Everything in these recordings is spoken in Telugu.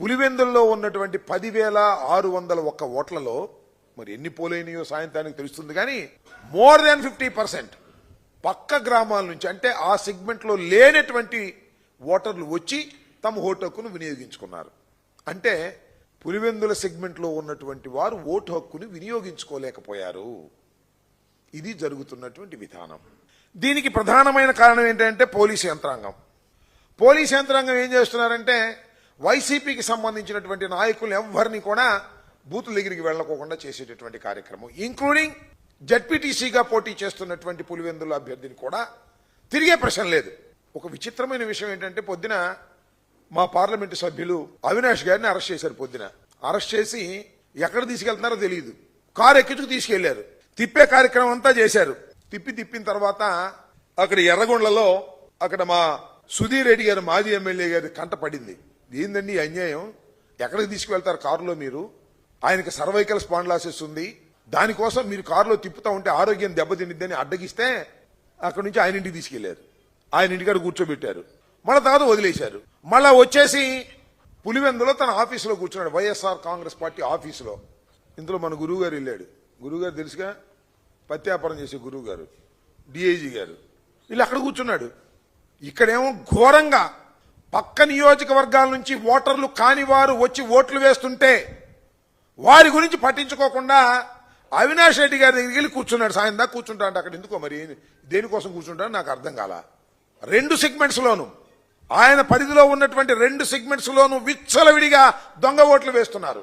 పులివెందుల్లో ఉన్నటువంటి 10,601 ఓట్లలో మరి ఎన్ని పోలైనయో సాయంత్రానికి తెలుస్తుంది కానీ మోర్ దాన్ 50% పక్క గ్రామాల నుంచి అంటే ఆ సెగ్మెంట్లో లేనటువంటి ఓటర్లు వచ్చి తమ ఓటు హక్కును వినియోగించుకున్నారు. అంటే పులివెందుల సెగ్మెంట్లో ఉన్నటువంటి వారు ఓటు హక్కును వినియోగించుకోలేకపోయారు. ఇది జరుగుతున్నటువంటి విధానం. దీనికి ప్రధానమైన కారణం ఏంటంటే పోలీసు యంత్రాంగం. పోలీసు యంత్రాంగం ఏం చేస్తున్నారంటే వైసీపీకి సంబంధించినటువంటి నాయకులు ఎవరిని కూడా బూతుల దగ్గరికి వెళ్లకోకుండా చేసేటటువంటి కార్యక్రమం, ఇంక్లూడింగ్ జడ్పీటీసీగా పోటీ చేస్తున్నటువంటి పులివెందుల అభ్యర్థిని కూడా తిరిగే ప్రశ్న లేదు. ఒక విచిత్రమైన విషయం ఏంటంటే పొద్దున మా పార్లమెంటు సభ్యులు అవినాష్ గారిని అరెస్ట్ చేశారు. పొద్దున అరెస్ట్ చేసి ఎక్కడ తీసుకెళ్తున్నారో తెలియదు, కారు ఎక్కించుకు తీసుకెళ్లారు. తిప్పే కార్యక్రమం అంతా చేశారు. తిప్పిన తర్వాత అక్కడ ఎర్రగొండలలో అక్కడ మా సుధీర్ రెడ్డి గారు మాజీ ఎమ్మెల్యే గారి కంట పడింది. ఏందండి అన్యాయం, ఎక్కడికి తీసుకువెళ్తారు కారులో మీరు, ఆయనకి సర్వైకల్ స్పాండ్లాసిస్ ఉంది, దానికోసం మీరు కారులో తిప్పుతా ఉంటే ఆరోగ్యం దెబ్బతిండిద్దని అడ్డగిస్తే అక్కడి నుంచి ఆయన ఇంటికి తీసుకెళ్లారు. ఆయన ఇంటికాడ కూర్చోబెట్టారు. మళ్ళా తర్వాత వదిలేశారు. మళ్ళా వచ్చేసి పులివెందులో తన ఆఫీసులో కూర్చున్నాడు, వైఎస్ఆర్ కాంగ్రెస్ పార్టీ ఆఫీసులో. ఇందులో మన గురువు గారు వెళ్ళాడు. గురువు గారు తెలుసుగా, పత్యాపారం చేసే గురువు గారు, డిఐజీ గారు వీళ్ళు అక్కడ కూర్చున్నాడు. ఇక్కడేమో ఘోరంగా పక్క నియోజకవర్గాల నుంచి ఓటర్లు కాని వారు వచ్చి ఓట్లు వేస్తుంటే వారి గురించి పట్టించుకోకుండా అవినాష్ రెడ్డి గారి దగ్గరికి వెళ్ళి కూర్చున్నాడు. సాయం దాకా కూర్చుంటా అంటే అక్కడ ఎందుకో మరి దేనికోసం కూర్చుంటాడో నాకు అర్థం కాల. 2 సెగ్మెంట్స్ లోను ఆయన పరిధిలో ఉన్నటువంటి 2 సెగ్మెంట్స్ లోను విచ్చలవిడిగా దొంగ ఓట్లు వేస్తున్నారు.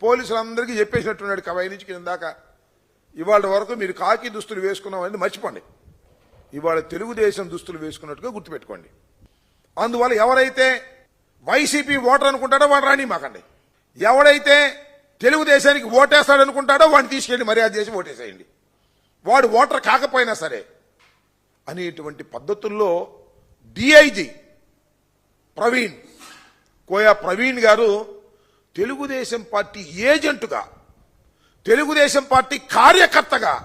పోలీసులందరికీ చెప్పేసినట్టున్నాడు కవాయి నుంచి కింద దాకా. ఇవాళ వరకు మీరు కాకి దుస్తులు వేసుకున్నామని మర్చిపోండి, ఇవాళ తెలుగుదేశం దుస్తులు వేసుకున్నట్టుగా గుర్తుపెట్టుకోండి. అందువల్ల ఎవరైతే వైసీపీ ఓటర్ అనుకుంటాడో వాడు రాని మాకండి, ఎవడైతే తెలుగుదేశానికి ఓటేస్తాడు అనుకుంటాడో వాడిని తీసుకెళ్లి మర్యాద చేసి ఓటేసేయండి, వాడు ఓటర్ కాకపోయినా సరే అనేటువంటి పద్ధతుల్లో డిఐజీ ప్రవీణ్ కోయా ప్రవీణ్ గారు తెలుగుదేశం పార్టీ ఏజెంటుగా, తెలుగుదేశం పార్టీ కార్యకర్తగా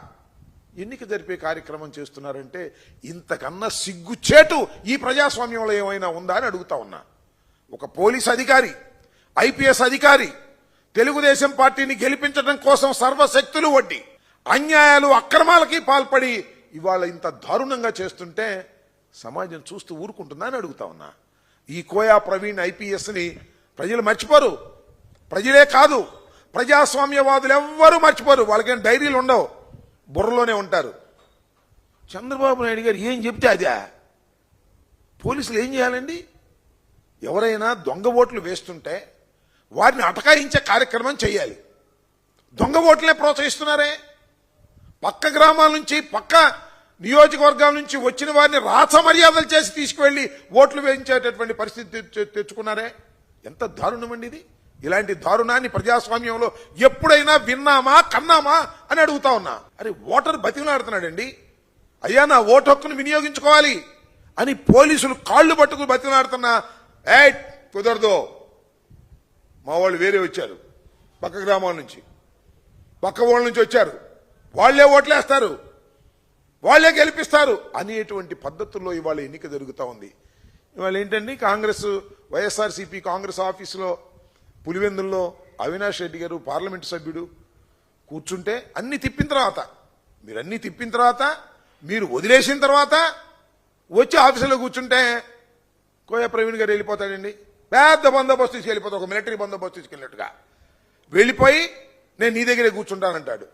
ఎన్నిక జరిపే కార్యక్రమం చేస్తున్నారంటే ఇంతకన్నా సిగ్గుచేటు ఈ ప్రజాస్వామ్యంలో ఏమైనా ఉందా అని అడుగుతా ఉన్నా. ఒక పోలీస్ అధికారి, ఐపీఎస్ అధికారి తెలుగుదేశం పార్టీని గెలిపించడం కోసం సర్వశక్తులు వడ్డి అన్యాయాలు అక్రమాలకి పాల్పడి ఇవాళ ఇంత దారుణంగా చేస్తుంటే సమాజం చూస్తూ ఊరుకుంటుందా అని అడుగుతా ఉన్నా. ఈ కోయా ప్రవీణ్ ఐపీఎస్ని ప్రజలు మర్చిపోరు. ప్రజలే కాదు, ప్రజాస్వామ్యవాదులు ఎవ్వరూ మర్చిపోరు. వాళ్ళకేం డైరీలు ఉండవు, బుర్రలోనే ఉంటారు. చంద్రబాబు నాయుడు గారు ఏం చెప్తే అదే పోలీసులు ఏం చేయాలండి? ఎవరైనా దొంగ ఓట్లు వేస్తుంటే వారిని అటకాయించే కార్యక్రమం చేయాలి. దొంగ ఓట్లనే ప్రోత్సహిస్తున్నారే. పక్క గ్రామాల నుంచి, పక్క నియోజకవర్గాల నుంచి వచ్చిన వారిని రాచ మర్యాదలు చేసి తీసుకువెళ్లి ఓట్లు వేయించేటటువంటి పరిస్థితి తెచ్చుకున్నారే. ఎంత దారుణం అండి ఇది. ఇలాంటి దారుణాన్ని ప్రజాస్వామ్యంలో ఎప్పుడైనా విన్నామా, కన్నామా అని అడుగుతా ఉన్నా. అరే ఓటర్ బతిమలాడుతున్నాడండి, అయ్యా నా ఓటు హక్కును వినియోగించుకోవాలి అని పోలీసులు కాళ్లు పట్టుకుని బతిమలాడుతున్నా. కుదరదు, మా వాళ్ళు వేరే వచ్చారు, పక్క గ్రామాల నుంచి, పక్క ఊళ్ళ నుంచి వచ్చారు, వాళ్లే ఓట్లేస్తారు, వాళ్లే గెలిపిస్తారు అనేటువంటి పద్ధతుల్లో ఇవాళ ఎన్నిక జరుగుతూ ఉంది. ఇవాళ ఏంటండి, కాంగ్రెస్ వైఎస్ఆర్సీపీ కాంగ్రెస్ ఆఫీసులో పులివెందుల్లో అవినాష్ రెడ్డి గారు పార్లమెంటు సభ్యుడు కూర్చుంటే అన్ని తిప్పిన తర్వాత, మీరు అన్ని తిప్పిన తర్వాత, మీరు వదిలేసిన తర్వాత వచ్చి ఆఫీసులో కూర్చుంటే కోయా ప్రవీణ్ గారు వెళ్ళిపోతాడండి. పెద్ద బందోబస్తు తీసుకెళ్ళిపోతాడు, ఒక మిలిటరీ బందోబస్తు తీసుకెళ్ళినట్టుగా వెళ్ళిపోయి నేను నీ దగ్గరే కూర్చుంటానంటాడు.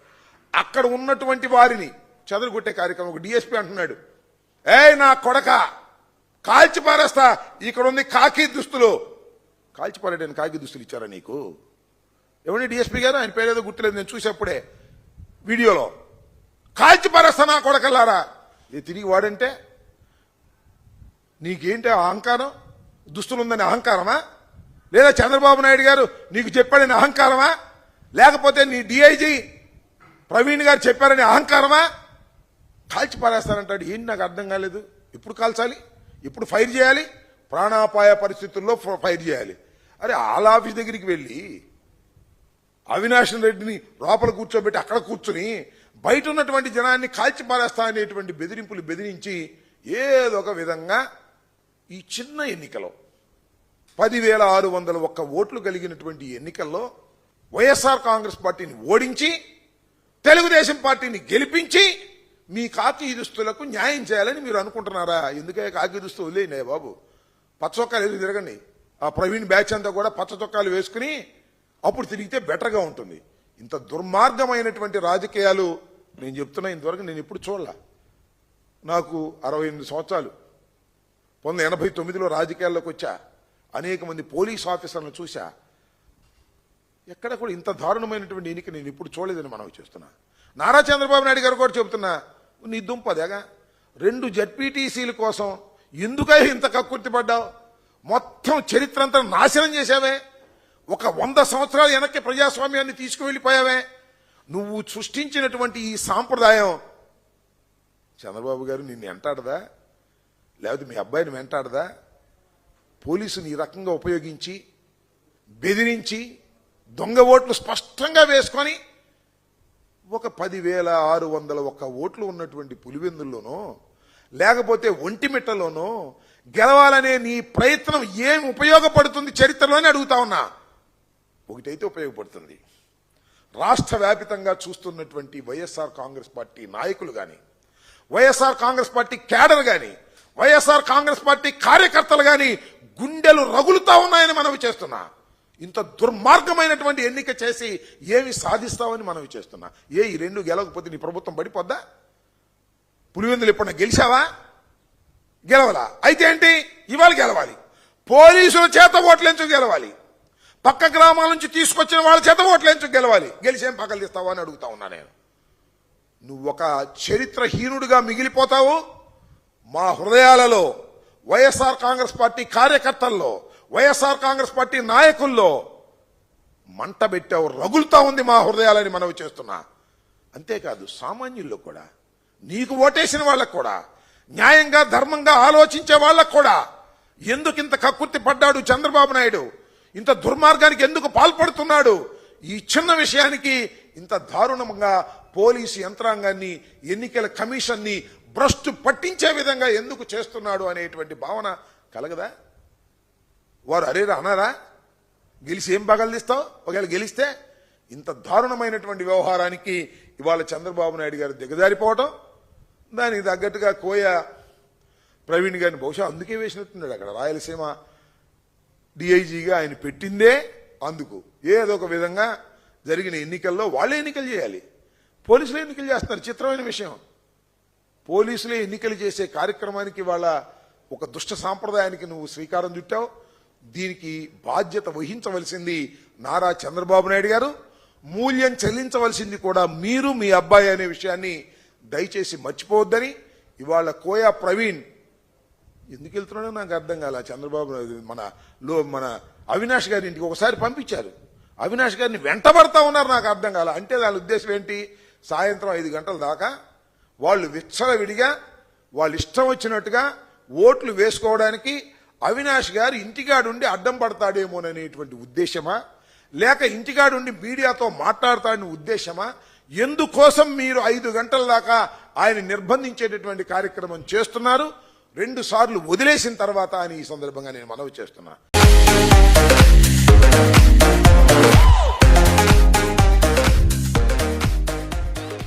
అక్కడ ఉన్నటువంటి వారిని చెదరగొట్టే కార్యక్రమం. ఒక డిఎస్పీ అంటున్నాడు, నా కొడక కాల్చి పారేస్తా, ఇక్కడ ఉంది కాకి దుస్తులు. కాల్చిపారేయడానికి కాకి దుస్తులు ఇచ్చారా నీకు? ఎవరి డిఎస్పీ గారు, ఆయన పేరేదో గుర్తులేదు, నేను చూసేప్పుడే వీడియోలో. కాల్చిపారేస్తా నా కొడకల్లారా. తిరిగి వాడంటే నీకేంటి అహంకారం? దుస్తులుందని అహంకారమా? లేదా చంద్రబాబు నాయుడు గారు నీకు చెప్పాడని అహంకారమా? లేకపోతే నీ డిఐజీ ప్రవీణ్ గారు చెప్పారని అహంకారమా? కాల్చి పారేస్తానంటాడు. ఏంటి నాకు అర్థం కాలేదు. ఇప్పుడు కాల్చాలి, ఇప్పుడు ఫైర్ చేయాలి, ప్రాణాపాయ పరిస్థితుల్లో ఫైర్ చేయాలి. అరే వాళ్ళ ఆఫీస్ దగ్గరికి వెళ్ళి అవినాష్ రెడ్డిని లోపల కూర్చోబెట్టి అక్కడ కూర్చుని బయట ఉన్నటువంటి జనాన్ని కాల్చి పారేస్తా అనేటువంటి బెదిరింపులు బెదిరించి ఏదో ఒక విధంగా ఈ చిన్న ఎన్నికలో 10,601 ఓట్లు కలిగినటువంటి ఎన్నికల్లో వైఎస్ఆర్ కాంగ్రెస్ పార్టీని ఓడించి తెలుగుదేశం పార్టీని గెలిపించి మీ కాకి దుస్తులకు న్యాయం చేయాలని మీరు అనుకుంటున్నారా? ఎందుకే కాకి దుస్తు వదిలేయండి బాబు, పచ్చ చొక్కాలు ఎదురు తిరగండి. ఆ ప్రవీణ్ బ్యాచ్ అంతా కూడా పచ్చ చొక్కాలు వేసుకుని అప్పుడు తిరిగితే బెటర్గా ఉంటుంది. ఇంత దుర్మార్గమైనటువంటి రాజకీయాలు నేను చెప్తున్నా, ఇంతవరకు నేను ఎప్పుడు చూడలా. నాకు 68 సంవత్సరాలు, 1989లో రాజకీయాల్లోకి వచ్చా, అనేక మంది పోలీస్ ఆఫీసర్లను చూశా. ఎక్కడ కూడా ఇంత దారుణమైనటువంటి ఎన్నిక నేను ఇప్పుడు చూడలేదని మనవి చేస్తున్నా. నారా చంద్రబాబు నాయుడు గారు కూడా చెబుతున్నా, నీ దుంపదేగా 2 జడ్పీటీసీల కోసం ఎందుకై ఇంత కక్కుర్తిపడ్డావు? మొత్తం చరిత్ర అంతా నాశనం చేశావే. ఒక 100 సంవత్సరాల వెనక్కి ప్రజాస్వామ్యాన్ని తీసుకువెళ్ళిపోయావే. నువ్వు సృష్టించినటువంటి ఈ సాంప్రదాయం చంద్రబాబు గారు నిన్ను వెంటాడదా? లేకపోతే మీ అబ్బాయిని వెంటాడదా? పోలీసుని ఈ రకంగా ఉపయోగించి బెదిరించి దొంగ ఓట్లు స్పష్టంగా వేసుకొని ఒక 10,601 ఓట్లు ఉన్నటువంటి పులివెందుల్లోనో లేకపోతే ఒంటిమిట్టలోనో గెలవాలనే నీ ప్రయత్నం ఏం ఉపయోగపడుతుంది చరిత్రలోనే అడుగుతా ఉన్నా. ఒకటైతే ఉపయోగపడుతుంది, రాష్ట్ర వ్యాపితంగా చూస్తున్నటువంటి వైఎస్ఆర్ కాంగ్రెస్ పార్టీ నాయకులు కానీ, వైఎస్ఆర్ కాంగ్రెస్ పార్టీ క్యాడర్ కానీ, వైఎస్ఆర్ కాంగ్రెస్ పార్టీ కార్యకర్తలు కానీ గుండెలు రగులుతా ఉన్నాయని మనవి చేస్తున్నా. ఇంత దుర్మార్గమైనటువంటి ఎన్నిక చేసి ఏమి సాధిస్తావని మనవి చేస్తున్నా. ఈ 2 గెలవకపోతే నీ ప్రభుత్వం పడిపోద్దా? పులివెందులు ఎప్పుడన్నా గెలిచావా? గెలవలా. అయితే ఏంటి, ఇవాళ గెలవాలి. పోలీసుల చేత ఓట్లేంచు గెలవాలి. పక్క గ్రామాల నుంచి తీసుకొచ్చిన వాళ్ళ చేత ఓట్లేంచు గెలవాలి. గెలిచేం పక్కలు తీస్తావా అని అడుగుతా ఉన్నా నేను. నువ్వు ఒక చరిత్రహీనుడిగా మిగిలిపోతావు. మా హృదయాలలో, వైఎస్ఆర్ కాంగ్రెస్ పార్టీ కార్యకర్తల్లో, వైఎస్ఆర్ కాంగ్రెస్ పార్టీ నాయకుల్లో మంట పెట్టావు, రగులుతా ఉంది మా హృదయాలని మనవి చేస్తున్నా. అంతేకాదు సామాన్యుల్లో కూడా, నీకు ఓటేసిన వాళ్ళకు కూడా, న్యాయంగా ధర్మంగా ఆలోచించే వాళ్ళకు కూడా ఎందుకు ఇంత కక్కుర్తి పడ్డాడు చంద్రబాబు నాయుడు? ఇంత దుర్మార్గానికి ఎందుకు పాల్పడుతున్నాడు? ఈ చిన్న విషయానికి ఇంత దారుణంగా పోలీసు యంత్రాంగాన్ని, ఎన్నికల కమిషన్ని భ్రష్టు పట్టించే విధంగా ఎందుకు చేస్తున్నాడు అనేటువంటి భావన కలగదా? వారు అరేరా అన్నారా? గెలిచి ఏం పగలదిస్తావు? ఒకవేళ గెలిస్తే ఇంత దారుణమైనటువంటి వ్యవహారానికి ఇవాళ చంద్రబాబు నాయుడు గారు దిగజారిపోవటం, దానికి తగ్గట్టుగా కోయ ప్రవీణ్ గారిని బహుశా అందుకే వేసినట్టున్నాడు. అక్కడ రాయలసీమ డిఐజీగా ఆయన పెట్టిందే అందుకు. ఏదో ఒక విధంగా జరిగిన ఎన్నికల్లో వాళ్ళే ఎన్నికలు చేయాలి, పోలీసులే ఎన్నికలు చేస్తున్నారు. చిత్రమైన విషయం, పోలీసులే ఎన్నికలు చేసే కార్యక్రమానికి వాళ్ళ ఒక దుష్ట సాంప్రదాయానికి నువ్వు శ్రీకారం చుట్టావు. దీనికి బాధ్యత వహించవలసింది నారా చంద్రబాబు నాయుడు గారు, మూల్యం చెల్లించవలసింది కూడా మీరు, మీ అబ్బాయి అనే విషయాన్ని దయచేసి మర్చిపోవద్దని ఇవాళ కోయా ప్రవీణ్ ఎందుకు వెళ్తున్నాడో నాకు అర్థం కాల. చంద్రబాబు మన అవినాష్ గారి ఇంటికి ఒకసారి పంపించారు, అవినాష్ గారిని వెంటబడతా ఉన్నారు, నాకు అర్థం కాల. అంటే దాని ఉద్దేశం ఏంటి? సాయంత్రం 5 గంటల దాకా వాళ్ళు విచ్చలవిడిగా వాళ్ళు ఇష్టం వచ్చినట్టుగా ఓట్లు వేసుకోవడానికి అవినాష్ గారు ఇంటికాడుండి అడ్డం పడతాడేమోననేటువంటి ఉద్దేశమా, లేక ఇంటికాడుండి మీడియాతో మాట్లాడతాడని ఉద్దేశమా? ఎందుకోసం మీరు 5 గంటల దాకా ఆయన నిర్బంధించేటటువంటి కార్యక్రమం చేస్తున్నారు? 2 సార్లు వదిలేసిన తర్వాత అని ఈ సందర్భంగా నేను మనవి చేస్తున్నా.